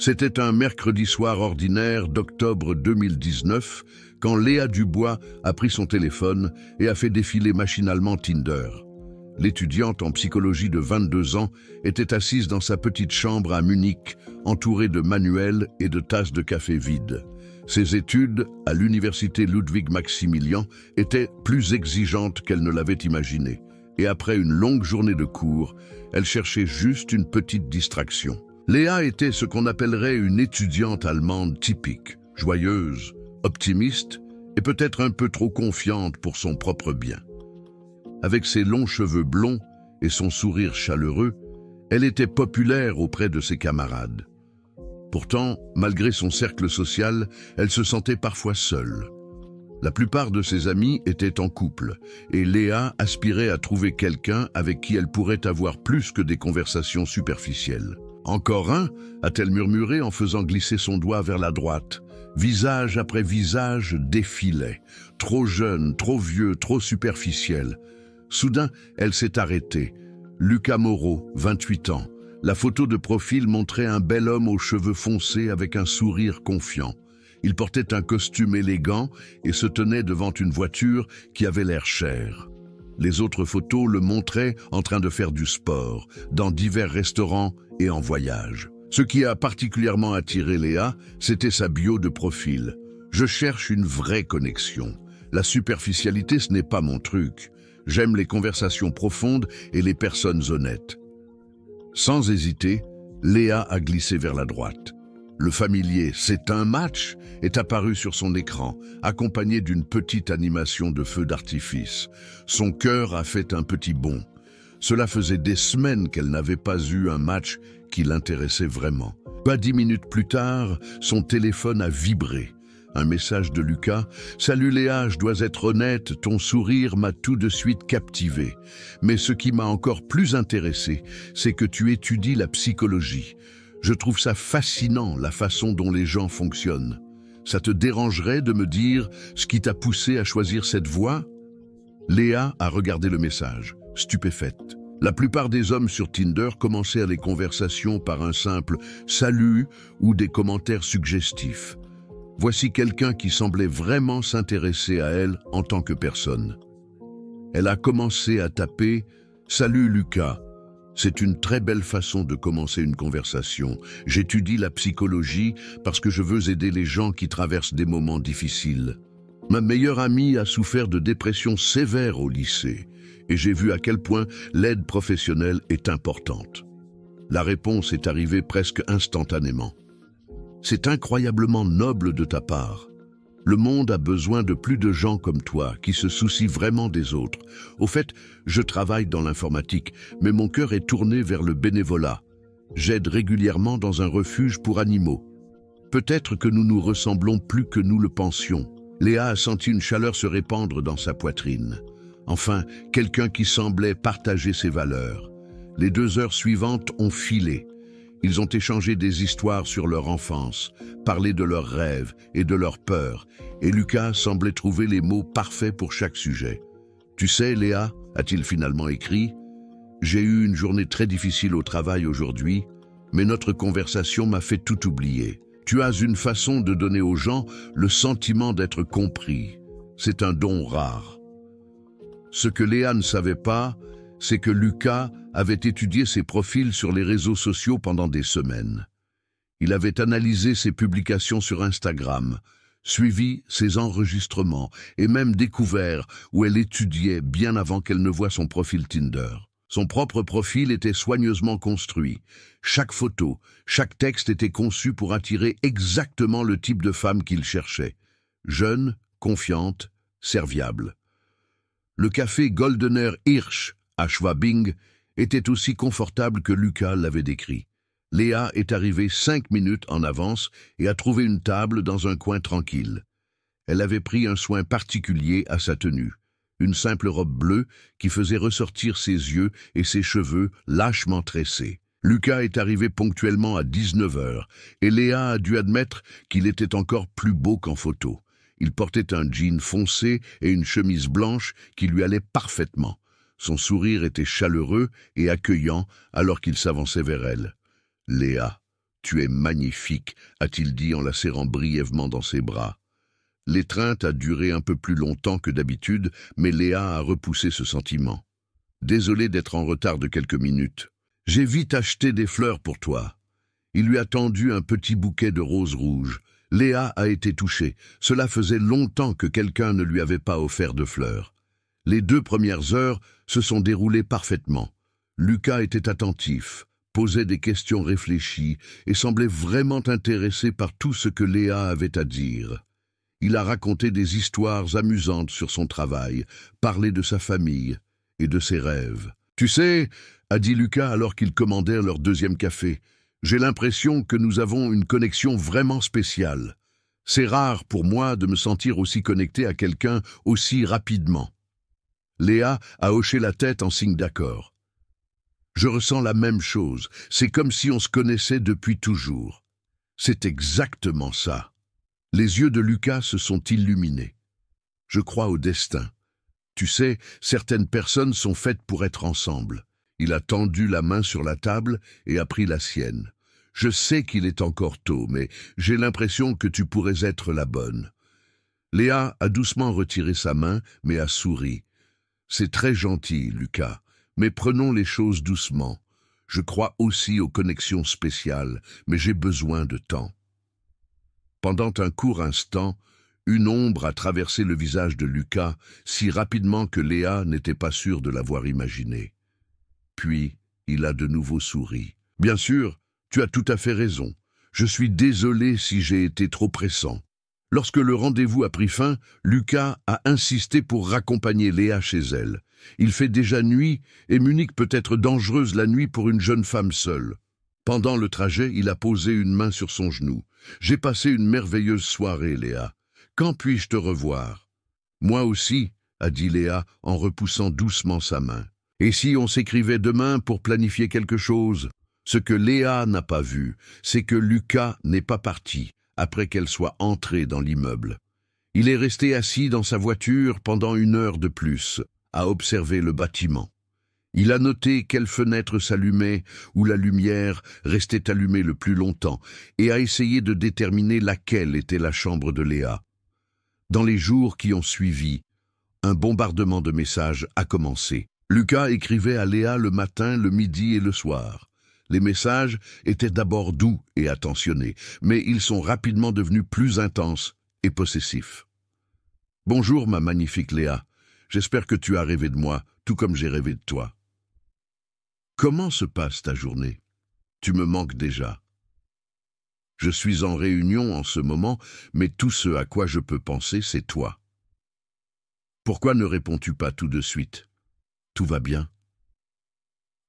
C'était un mercredi soir ordinaire d'octobre 2019 quand Léa Dubois a pris son téléphone et a fait défiler machinalement Tinder. L'étudiante en psychologie de 22 ans était assise dans sa petite chambre à Munich, entourée de manuels et de tasses de café vides. Ses études à l'université Ludwig-Maximilian étaient plus exigeantes qu'elle ne l'avait imaginé. Et après une longue journée de cours, elle cherchait juste une petite distraction. Léa était ce qu'on appellerait une étudiante allemande typique, joyeuse, optimiste et peut-être un peu trop confiante pour son propre bien. Avec ses longs cheveux blonds et son sourire chaleureux, elle était populaire auprès de ses camarades. Pourtant, malgré son cercle social, elle se sentait parfois seule. La plupart de ses amis étaient en couple, et Léa aspirait à trouver quelqu'un avec qui elle pourrait avoir plus que des conversations superficielles. « Encore un » a-t-elle murmuré en faisant glisser son doigt vers la droite. Visage après visage défilait. Trop jeune, trop vieux, trop superficiel. Soudain, elle s'est arrêtée. Lucas Moreau, 28 ans. La photo de profil montrait un bel homme aux cheveux foncés avec un sourire confiant. Il portait un costume élégant et se tenait devant une voiture qui avait l'air chère. Les autres photos le montraient en train de faire du sport, dans divers restaurants et en voyage. Ce qui a particulièrement attiré Léa, c'était sa bio de profil. « Je cherche une vraie connexion. La superficialité, ce n'est pas mon truc. J'aime les conversations profondes et les personnes honnêtes. » Sans hésiter, Léa a glissé vers la droite. Le familier « C'est un match » est apparu sur son écran, accompagné d'une petite animation de feu d'artifice. Son cœur a fait un petit bond. Cela faisait des semaines qu'elle n'avait pas eu un match qui l'intéressait vraiment. Pas 10 minutes plus tard, son téléphone a vibré. Un message de Lucas. « Salut Léa, je dois être honnête, ton sourire m'a tout de suite captivé. Mais ce qui m'a encore plus intéressé, c'est que tu étudies la psychologie. Je trouve ça fascinant, la façon dont les gens fonctionnent. Ça te dérangerait de me dire ce qui t'a poussé à choisir cette voie ?» Léa a regardé le message, stupéfaite. La plupart des hommes sur Tinder commençaient les conversations par un simple « salut » ou des commentaires suggestifs. Voici quelqu'un qui semblait vraiment s'intéresser à elle en tant que personne. Elle a commencé à taper « Salut Lucas ». C'est une très belle façon de commencer une conversation. J'étudie la psychologie parce que je veux aider les gens qui traversent des moments difficiles. Ma meilleure amie a souffert de dépression sévère au lycée et j'ai vu à quel point l'aide professionnelle est importante. La réponse est arrivée presque instantanément. C'est incroyablement noble de ta part. Le monde a besoin de plus de gens comme toi, qui se soucient vraiment des autres. Au fait, je travaille dans l'informatique, mais mon cœur est tourné vers le bénévolat. J'aide régulièrement dans un refuge pour animaux. Peut-être que nous nous ressemblons plus que nous le pensions. Léa a senti une chaleur se répandre dans sa poitrine. Enfin, quelqu'un qui semblait partager ses valeurs. Les 2 heures suivantes ont filé. Ils ont échangé des histoires sur leur enfance, parlé de leurs rêves et de leurs peurs, et Lucas semblait trouver les mots parfaits pour chaque sujet. « Tu sais, Léa, a-t-il finalement écrit, j'ai eu une journée très difficile au travail aujourd'hui, mais notre conversation m'a fait tout oublier. Tu as une façon de donner aux gens le sentiment d'être compris. C'est un don rare. » Ce que Léa ne savait pas, c'est que Lucas avait étudié ses profils sur les réseaux sociaux pendant des semaines. Il avait analysé ses publications sur Instagram, suivi ses enregistrements et même découvert où elle étudiait bien avant qu'elle ne voie son profil Tinder. Son propre profil était soigneusement construit. Chaque photo, chaque texte était conçu pour attirer exactement le type de femme qu'il cherchait. Jeune, confiante, serviable. Le café Goldener Hirsch à Schwabing était aussi confortable que Lucas l'avait décrit. Léa est arrivée 5 minutes en avance et a trouvé une table dans un coin tranquille. Elle avait pris un soin particulier à sa tenue. Une simple robe bleue qui faisait ressortir ses yeux et ses cheveux lâchement tressés. Lucas est arrivé ponctuellement à 19 heures et Léa a dû admettre qu'il était encore plus beau qu'en photo. Il portait un jean foncé et une chemise blanche qui lui allait parfaitement. Son sourire était chaleureux et accueillant alors qu'il s'avançait vers elle. « Léa, Tu es magnifique, a-t-il dit en la serrant brièvement dans ses bras. L'étreinte a duré un peu plus longtemps que d'habitude, mais Léa a repoussé ce sentiment. Désolé d'être en retard de quelques minutes. J'ai vite acheté des fleurs pour toi. Il lui a tendu un petit bouquet de roses rouges. Léa a été touchée. Cela faisait longtemps que quelqu'un ne lui avait pas offert de fleurs. Les 2 premières heures se sont déroulées parfaitement. Lucas était attentif, posait des questions réfléchies et semblait vraiment intéressé par tout ce que Léa avait à dire. Il a raconté des histoires amusantes sur son travail, parlé de sa famille et de ses rêves. « Tu sais, » a dit Lucas alors qu'ils commandèrent leur 2e café, « j'ai l'impression que nous avons une connexion vraiment spéciale. C'est rare pour moi de me sentir aussi connecté à quelqu'un aussi rapidement. » Léa a hoché la tête en signe d'accord. « Je ressens la même chose, c'est comme si on se connaissait depuis toujours. » C'est exactement ça. Les yeux de Lucas se sont illuminés. « Je crois au destin. Tu sais, certaines personnes sont faites pour être ensemble. » Il a tendu la main sur la table et a pris la sienne. « Je sais qu'il est encore tôt, mais j'ai l'impression que tu pourrais être la bonne. » Léa a doucement retiré sa main, mais a souri. « C'est très gentil, Lucas, mais prenons les choses doucement. Je crois aussi aux connexions spéciales, mais j'ai besoin de temps. » Pendant un court instant, une ombre a traversé le visage de Lucas si rapidement que Léa n'était pas sûre de l'avoir imaginé. Puis, il a de nouveau souri. « Bien sûr, tu as tout à fait raison. Je suis désolé si j'ai été trop pressant. » Lorsque le rendez-vous a pris fin, Lucas a insisté pour raccompagner Léa chez elle. Il fait déjà nuit et Munich peut être dangereuse la nuit pour une jeune femme seule. Pendant le trajet, il a posé une main sur son genou. « J'ai passé une merveilleuse soirée, Léa. Quand puis-je te revoir ?»« Moi aussi, » a dit Léa en repoussant doucement sa main. « Et si on s'écrivait demain pour planifier quelque chose ?» Ce que Léa n'a pas vu, c'est que Lucas n'est pas parti après qu'elle soit entrée dans l'immeuble. Il est resté assis dans sa voiture pendant 1 heure de plus, à observer le bâtiment. Il a noté quelle fenêtre s'allumait ou la lumière restait allumée le plus longtemps et a essayé de déterminer laquelle était la chambre de Léa. Dans les jours qui ont suivi, un bombardement de messages a commencé. Lucas écrivait à Léa le matin, le midi et le soir. Les messages étaient d'abord doux et attentionnés, mais ils sont rapidement devenus plus intenses et possessifs. « Bonjour ma magnifique Léa, j'espère que tu as rêvé de moi, tout comme j'ai rêvé de toi. Comment se passe ta journée? Tu me manques déjà. Je suis en réunion en ce moment, mais tout ce à quoi je peux penser, c'est toi. Pourquoi ne réponds-tu pas tout de suite? Tout va bien?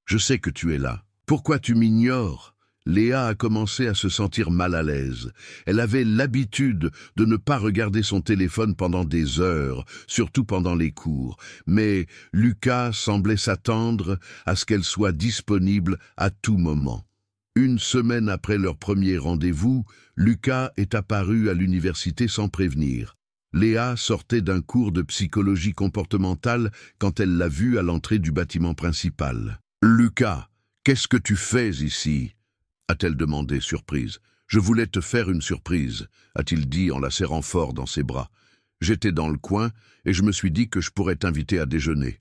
Je sais que tu es là. Pourquoi tu m'ignores? » Léa a commencé à se sentir mal à l'aise. Elle avait l'habitude de ne pas regarder son téléphone pendant des heures, surtout pendant les cours. Mais Lucas semblait s'attendre à ce qu'elle soit disponible à tout moment. 1 semaine après leur premier rendez-vous, Lucas est apparu à l'université sans prévenir. Léa sortait d'un cours de psychologie comportementale quand elle l'a vu à l'entrée du bâtiment principal. « Lucas, qu'est-ce que tu fais ici ?» a-t-elle demandé, surprise. « Je voulais te faire une surprise, » a-t-il dit en la serrant fort dans ses bras. « J'étais dans le coin et je me suis dit que je pourrais t'inviter à déjeuner. »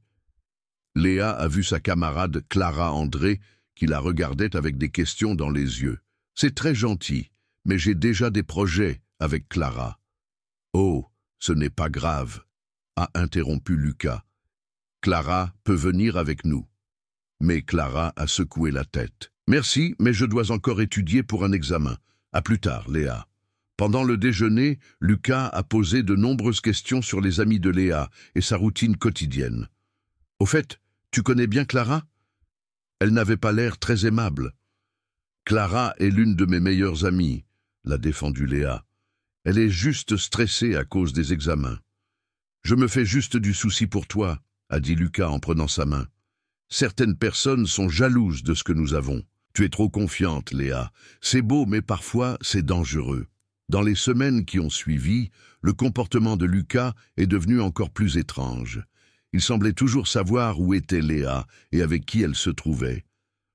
Léa a vu sa camarade Clara André qui la regardait avec des questions dans les yeux. « C'est très gentil, mais j'ai déjà des projets avec Clara. »« Oh, ce n'est pas grave, » a interrompu Lucas. « Clara peut venir avec nous. » Mais Clara a secoué la tête. « Merci, mais je dois encore étudier pour un examen. À plus tard, Léa. » Pendant le déjeuner, Lucas a posé de nombreuses questions sur les amis de Léa et sa routine quotidienne. « Au fait, tu connais bien Clara ?» Elle n'avait pas l'air très aimable. « Clara est l'une de mes meilleures amies, » l'a défendu Léa. « Elle est juste stressée à cause des examens. »« Je me fais juste du souci pour toi, » a dit Lucas en prenant sa main. « Certaines personnes sont jalouses de ce que nous avons. Tu es trop confiante, Léa. C'est beau, mais parfois c'est dangereux. » Dans les semaines qui ont suivi, le comportement de Lucas est devenu encore plus étrange. Il semblait toujours savoir où était Léa et avec qui elle se trouvait.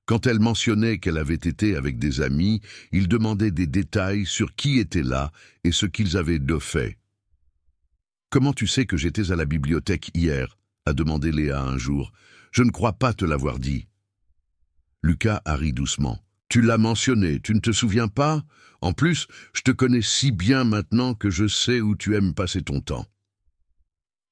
Quand elle mentionnait qu'elle avait été avec des amis, il demandait des détails sur qui était là et ce qu'ils avaient de fait. « Comment tu sais que j'étais à la bibliothèque hier ?» a demandé Léa un jour. « Je ne crois pas te l'avoir dit. » Lucas a ri doucement. « Tu l'as mentionné, tu ne te souviens pas? En plus, je te connais si bien maintenant que je sais où tu aimes passer ton temps. »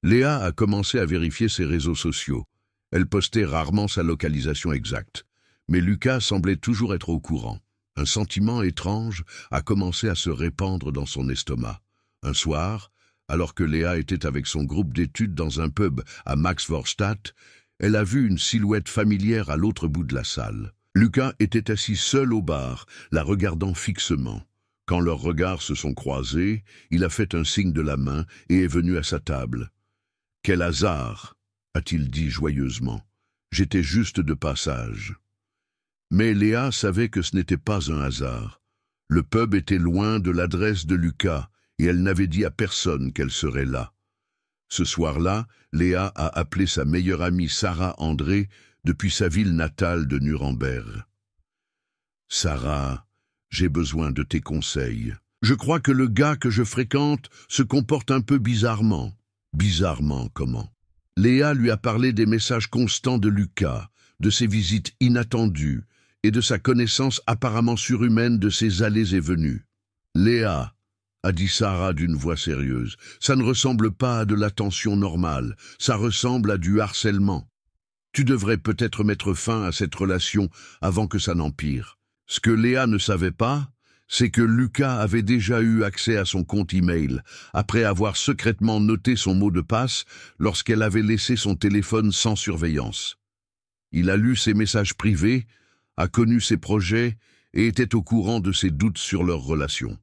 Léa a commencé à vérifier ses réseaux sociaux. Elle postait rarement sa localisation exacte. Mais Lucas semblait toujours être au courant. Un sentiment étrange a commencé à se répandre dans son estomac. Un soir, alors que Léa était avec son groupe d'études dans un pub à Maxvorstadt, elle a vu une silhouette familière à l'autre bout de la salle. Lucas était assis seul au bar, la regardant fixement. Quand leurs regards se sont croisés, il a fait un signe de la main et est venu à sa table. « Quel hasard !» a-t-il dit joyeusement. « J'étais juste de passage. » Mais Léa savait que ce n'était pas un hasard. Le pub était loin de l'adresse de Lucas et elle n'avait dit à personne qu'elle serait là. Ce soir-là, Léa a appelé sa meilleure amie Sarah André depuis sa ville natale de Nuremberg. « Sarah, j'ai besoin de tes conseils. Je crois que le gars que je fréquente se comporte un peu bizarrement. » Bizarrement, comment? Léa lui a parlé des messages constants de Lucas, de ses visites inattendues et de sa connaissance apparemment surhumaine de ses allées et venues. « Léa, » a dit Sarah d'une voix sérieuse, « ça ne ressemble pas à de l'attention normale, ça ressemble à du harcèlement. Tu devrais peut-être mettre fin à cette relation avant que ça n'empire. » Ce que Léa ne savait pas, c'est que Lucas avait déjà eu accès à son compte e-mail, après avoir secrètement noté son mot de passe lorsqu'elle avait laissé son téléphone sans surveillance. Il a lu ses messages privés, a connu ses projets et était au courant de ses doutes sur leur relation.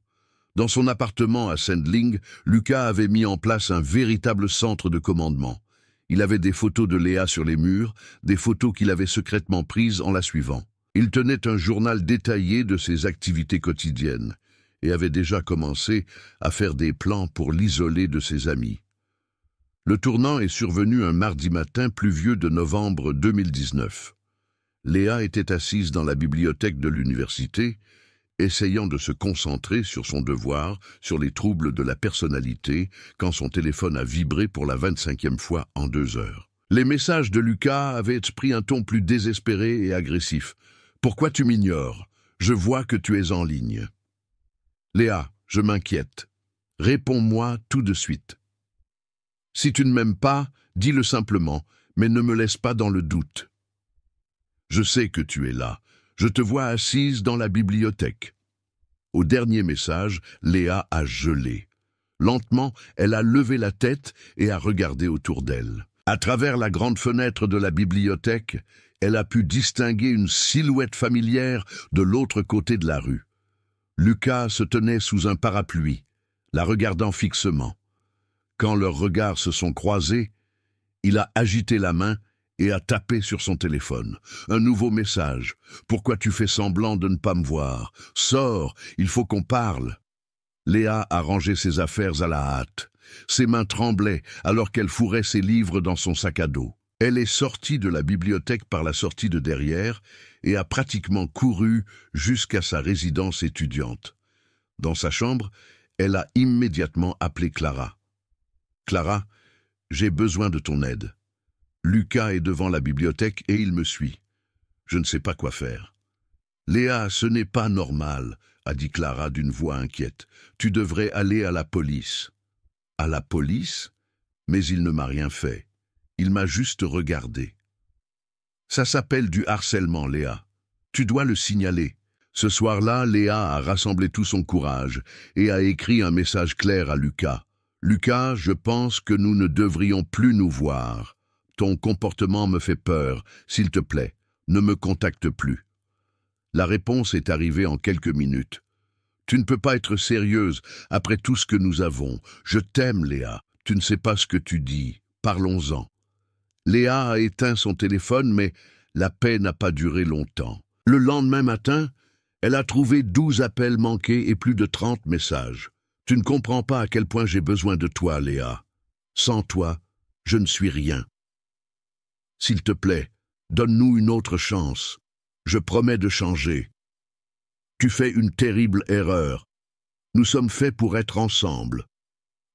Dans son appartement à Sendling, Lucas avait mis en place un véritable centre de commandement. Il avait des photos de Léa sur les murs, des photos qu'il avait secrètement prises en la suivant. Il tenait un journal détaillé de ses activités quotidiennes et avait déjà commencé à faire des plans pour l'isoler de ses amis. Le tournant est survenu un mardi matin pluvieux de novembre 2019. Léa était assise dans la bibliothèque de l'université, essayant de se concentrer sur son devoir, sur les troubles de la personnalité, quand son téléphone a vibré pour la 25e fois en 2 heures. Les messages de Lucas avaient pris un ton plus désespéré et agressif. « Pourquoi tu m'ignores? Je vois que tu es en ligne. »« Léa, je m'inquiète. Réponds-moi tout de suite. Si tu ne m'aimes pas, dis-le simplement, mais ne me laisse pas dans le doute. Je sais que tu es là. Je te vois assise dans la bibliothèque. » Au dernier message, Léa a gelé. Lentement, elle a levé la tête et a regardé autour d'elle. À travers la grande fenêtre de la bibliothèque, elle a pu distinguer une silhouette familière de l'autre côté de la rue. Lucas se tenait sous un parapluie, la regardant fixement. Quand leurs regards se sont croisés, il a agité la main et a tapé sur son téléphone. Un nouveau message. « Pourquoi tu fais semblant de ne pas me voir? Sors, il faut qu'on parle. » Léa a rangé ses affaires à la hâte. Ses mains tremblaient alors qu'elle fourrait ses livres dans son sac à dos. Elle est sortie de la bibliothèque par la sortie de derrière et a pratiquement couru jusqu'à sa résidence étudiante. Dans sa chambre, elle a immédiatement appelé Clara. « Clara, j'ai besoin de ton aide. Lucas est devant la bibliothèque et il me suit. Je ne sais pas quoi faire. »« Léa, ce n'est pas normal, » a dit Clara d'une voix inquiète. « Tu devrais aller à la police. »« À la police ? Mais il ne m'a rien fait. Il m'a juste regardé. »« Ça s'appelle du harcèlement, Léa. Tu dois le signaler. » Ce soir-là, Léa a rassemblé tout son courage et a écrit un message clair à Lucas. « Lucas, je pense que nous ne devrions plus nous voir. Ton comportement me fait peur. S'il te plaît, ne me contacte plus. » La réponse est arrivée en quelques minutes. « Tu ne peux pas être sérieuse après tout ce que nous avons. Je t'aime, Léa. Tu ne sais pas ce que tu dis. Parlons-en. » Léa a éteint son téléphone, mais la paix n'a pas duré longtemps. Le lendemain matin, elle a trouvé 12 appels manqués et plus de 30 messages. « Tu ne comprends pas à quel point j'ai besoin de toi, Léa. Sans toi, je ne suis rien. S'il te plaît, donne-nous une autre chance. Je promets de changer. Tu fais une terrible erreur. Nous sommes faits pour être ensemble. »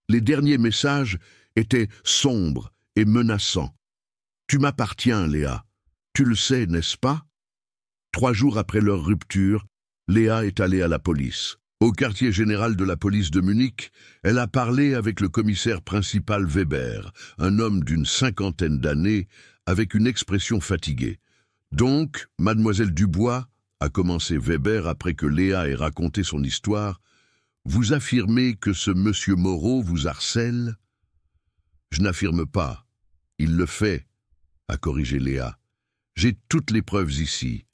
Les derniers messages étaient sombres et menaçants. « Tu m'appartiens, Léa. Tu le sais, n'est-ce pas ?» 3 jours après leur rupture, Léa est allée à la police. Au quartier général de la police de Munich, elle a parlé avec le commissaire principal Weber, un homme d'une 50aine d'années, avec une expression fatiguée. « Donc, mademoiselle Dubois, » a commencé Weber après que Léa ait raconté son histoire, « vous affirmez que ce monsieur Moreau vous harcèle ?»« Je n'affirme pas. Il le fait, » a corrigé Léa. « J'ai toutes les preuves ici. »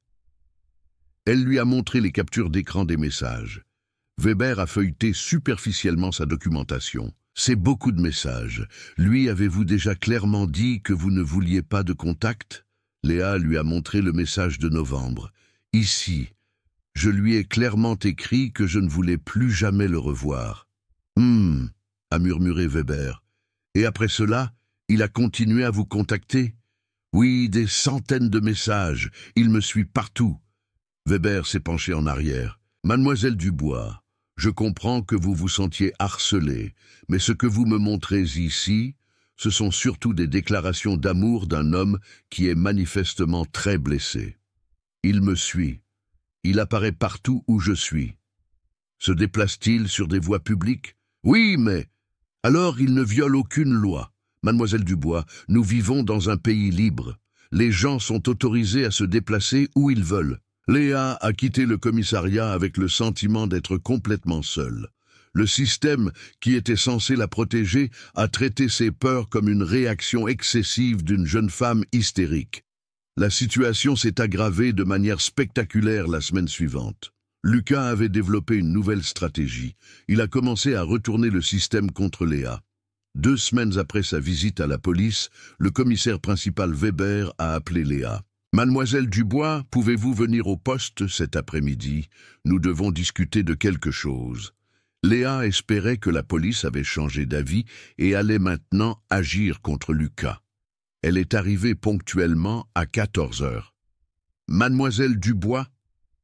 Elle lui a montré les captures d'écran des messages. Weber a feuilleté superficiellement sa documentation. « C'est beaucoup de messages. Lui, avez-vous déjà clairement dit que vous ne vouliez pas de contact ?» Léa lui a montré le message de novembre. « Ici, je lui ai clairement écrit que je ne voulais plus jamais le revoir. »« a murmuré Weber. « Et après cela, il a continué à vous contacter ?»« Oui, des centaines de messages. Il me suit partout. » Weber s'est penché en arrière. « Mademoiselle Dubois, je comprends que vous vous sentiez harcelée, mais ce que vous me montrez ici, ce sont surtout des déclarations d'amour d'un homme qui est manifestement très blessé. Il me suit. Il apparaît partout où je suis. Se déplace-t-il sur des voies publiques? Oui, mais... Alors il ne viole aucune loi. Mademoiselle Dubois, nous vivons dans un pays libre. Les gens sont autorisés à se déplacer où ils veulent. » Léa a quitté le commissariat avec le sentiment d'être complètement seule. Le système, qui était censé la protéger, a traité ses peurs comme une réaction excessive d'une jeune femme hystérique. La situation s'est aggravée de manière spectaculaire la semaine suivante. Lucas avait développé une nouvelle stratégie. Il a commencé à retourner le système contre Léa. 2 semaines après sa visite à la police, le commissaire principal Weber a appelé Léa. « Mademoiselle Dubois, pouvez-vous venir au poste cet après-midi? Nous devons discuter de quelque chose. » Léa espérait que la police avait changé d'avis et allait maintenant agir contre Lucas. Elle est arrivée ponctuellement à 14 heures. « Mademoiselle Dubois, »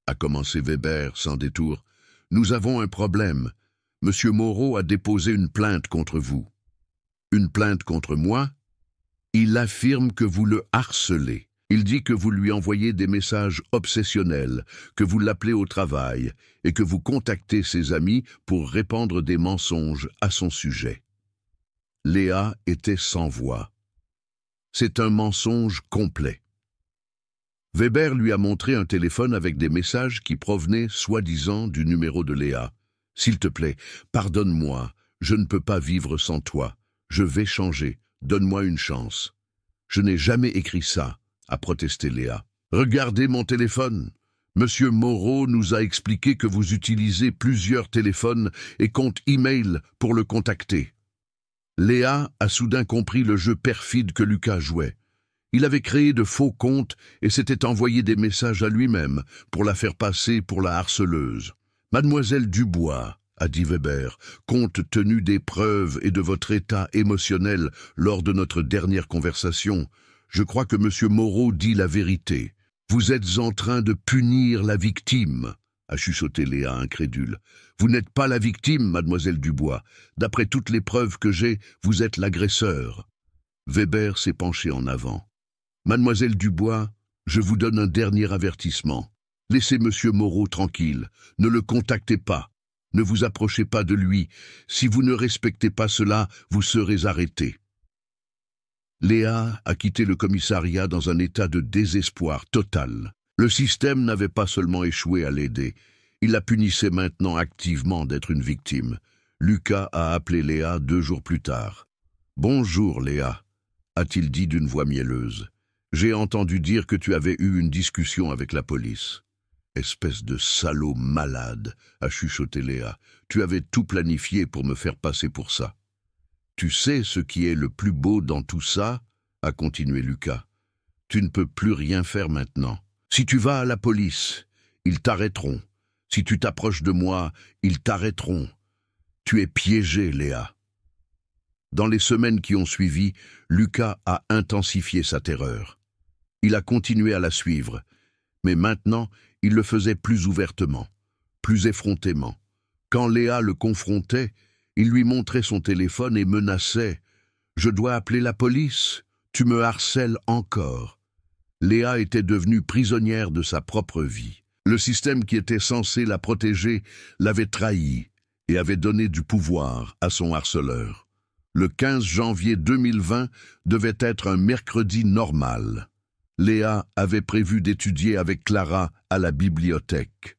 a commencé Weber sans détour, « nous avons un problème. Monsieur Moreau a déposé une plainte contre vous. »« Une plainte contre moi? Il affirme que vous le harcelez. Il dit que vous lui envoyez des messages obsessionnels, que vous l'appelez au travail et que vous contactez ses amis pour répandre des mensonges à son sujet. » Léa était sans voix. C'est un mensonge complet. Weber lui a montré un téléphone avec des messages qui provenaient soi-disant du numéro de Léa. « S'il te plaît, pardonne-moi, je ne peux pas vivre sans toi. Je vais changer, donne-moi une chance. »« Je n'ai jamais écrit ça, » a protesté Léa. « Regardez mon téléphone. Monsieur Moreau nous a expliqué que vous utilisez plusieurs téléphones et comptes e-mail pour le contacter. » Léa a soudain compris le jeu perfide que Lucas jouait. Il avait créé de faux comptes et s'était envoyé des messages à lui-même pour la faire passer pour la harceleuse. « Mademoiselle Dubois, » a dit Weber, « compte tenu des preuves et de votre état émotionnel lors de notre dernière conversation, je crois que Monsieur Moreau dit la vérité. Vous êtes en train de punir la victime, » a chuchoté Léa incrédule. « Vous n'êtes pas la victime, mademoiselle Dubois. D'après toutes les preuves que j'ai, vous êtes l'agresseur. » Weber s'est penché en avant. « Mademoiselle Dubois, je vous donne un dernier avertissement. Laissez Monsieur Moreau tranquille. Ne le contactez pas. Ne vous approchez pas de lui. Si vous ne respectez pas cela, vous serez arrêté. » Léa a quitté le commissariat dans un état de désespoir total. Le système n'avait pas seulement échoué à l'aider, il la punissait maintenant activement d'être une victime. Lucas a appelé Léa 2 jours plus tard. « Bonjour Léa, » a-t-il dit d'une voix mielleuse. « J'ai entendu dire que tu avais eu une discussion avec la police. »« Espèce de salaud malade, » a chuchoté Léa. « Tu avais tout planifié pour me faire passer pour ça. » « Tu sais ce qui est le plus beau dans tout ça ?» a continué Lucas. « Tu ne peux plus rien faire maintenant. Si tu vas à la police, ils t'arrêteront. Si tu t'approches de moi, ils t'arrêteront. Tu es piégée, Léa. » Dans les semaines qui ont suivi, Lucas a intensifié sa terreur. Il a continué à la suivre, Mais maintenant, il le faisait plus ouvertement, plus effrontément. Quand Léa le confrontait, il lui montrait son téléphone et menaçait « Je dois appeler la police, tu me harcèles encore ». Léa était devenue prisonnière de sa propre vie. Le système qui était censé la protéger l'avait trahie et avait donné du pouvoir à son harceleur. Le 15 janvier 2020 devait être un mercredi normal. Léa avait prévu d'étudier avec Clara à la bibliothèque.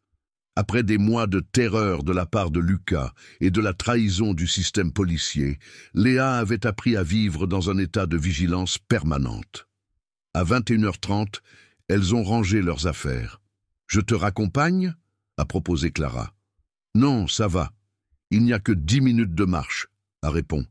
Après des mois de terreur de la part de Lucas et de la trahison du système policier, Léa avait appris à vivre dans un état de vigilance permanente. À 21h30, elles ont rangé leurs affaires. « Je te raccompagne » a proposé Clara. « Non, ça va. Il n'y a que 10 minutes de marche » a répondu